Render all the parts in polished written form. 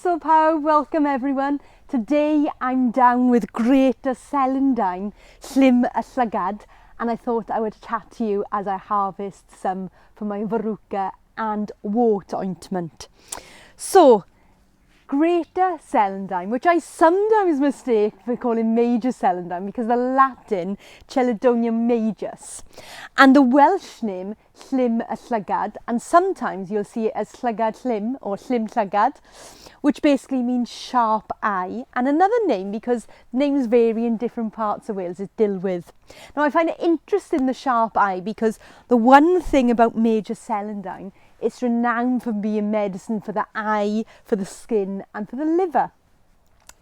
Croeso pawb, welcome everyone. Today I'm down with Greater Celandine, Llym y Llygad, and I thought I would chat to you as I harvest some for my Verruca and wart ointment. So, Greater Celandine, which I sometimes mistake for calling Major Celandine because the Latin Chelidonium majus, and the Welsh name Llym y Llygad, and sometimes you'll see it as Llygad Llym or Llym Llygad, which basically means sharp eye, and another name, because names vary in different parts of Wales, is Dilwydd. Now I find it interesting, the sharp eye, because the one thing about Major Celandine, it's renowned for being medicine for the eye, for the skin and for the liver.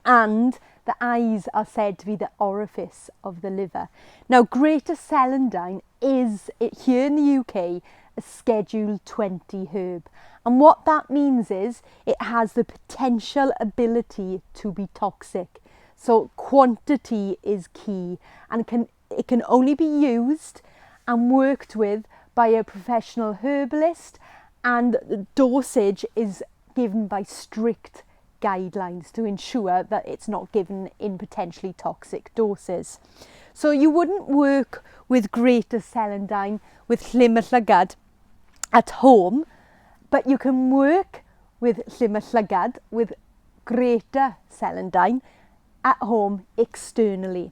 And the eyes are said to be the orifice of the liver. Now Greater Celandine is, here in the UK, a Schedule 20 herb. And what that means is it has the potential ability to be toxic. So quantity is key, and it can only be used and worked with by a professional herbalist, and the dosage is given by strict guidelines to ensure that it's not given in potentially toxic doses. So you wouldn't work with Greater Celandine with Llym y Llygad at home, but you can work with Llym y Llygad with Greater Celandine at home externally.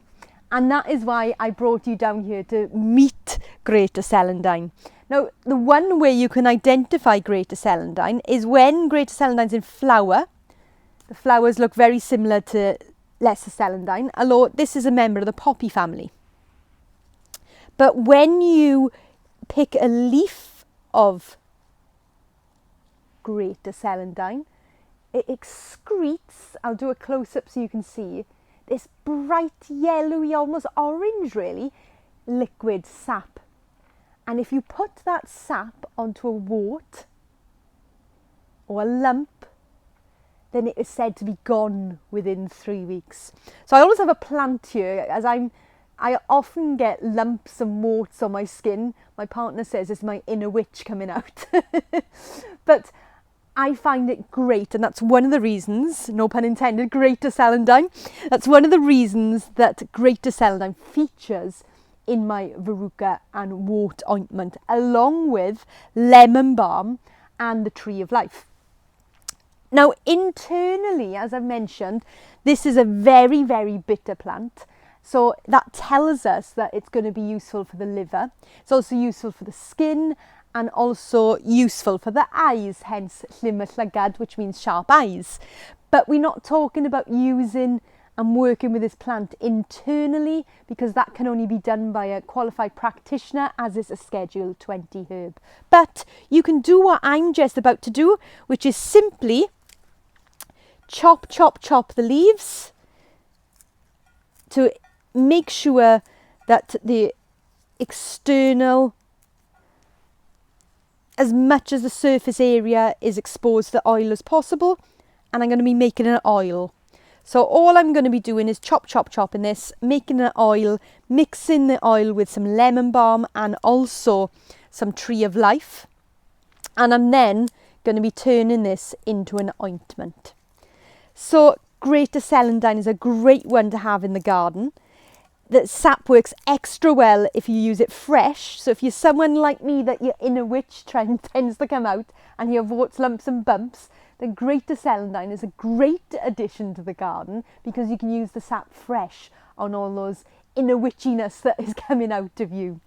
And that is why I brought you down here to meet Greater Celandine. Now, the one way you can identify Greater Celandine is when Greater Celandine's in flower. The flowers look very similar to Lesser Celandine, although this is a member of the poppy family. But when you pick a leaf of Greater Celandine, it excretes, I'll do a close-up so you can see, this bright yellowy, almost orange really, liquid sap. And if you put that sap onto a wart or a lump, then it is said to be gone within 3 weeks. So I always have a plant here, as I often get lumps and warts on my skin. My partner says it's my inner witch coming out. But I find it great, and that's one of the reasons, no pun intended, Greater Celandine, that's one of the reasons that Greater Celandine features in my Verruca and wart ointment, along with lemon balm and the tree of life. Now internally, as I've mentioned, this is a very, very bitter plant. So that tells us that it's going to be useful for the liver. It's also useful for the skin and also useful for the eyes, hence Llym y Llygad, which means sharp eyes. But we're not talking about using and working with this plant internally, because that can only be done by a qualified practitioner, as is a Schedule 20 herb. But you can do what I'm just about to do, which is simply chop the leaves to make sure that the external, as much as the surface area is exposed to the oil as possible, and I'm going to be making an oil. So all I'm going to be doing is chopping this, making an oil, mixing the oil with some lemon balm and also some tree of life. And I'm then going to be turning this into an ointment. So Greater Celandine is a great one to have in the garden. The sap works extra well if you use it fresh. So if you're someone like me that your inner witch tends to come out and you have warts, lumps and bumps, then Greater Celandine is a great addition to the garden, because you can use the sap fresh on all those inner witchiness that is coming out of you.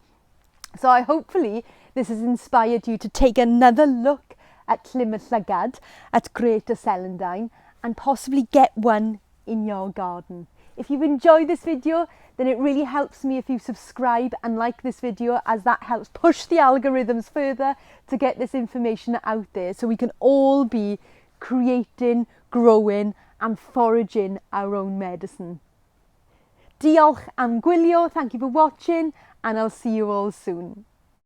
So hopefully this has inspired you to take another look at Llym y Llygad, at Greater Celandine, and possibly get one in your garden. If you've enjoyed this video, then it really helps me if you subscribe and like this video, as that helps push the algorithms further to get this information out there, so we can all be creating, growing and foraging our own medicine. Diolch am gwylio, thank you for watching, and I'll see you all soon.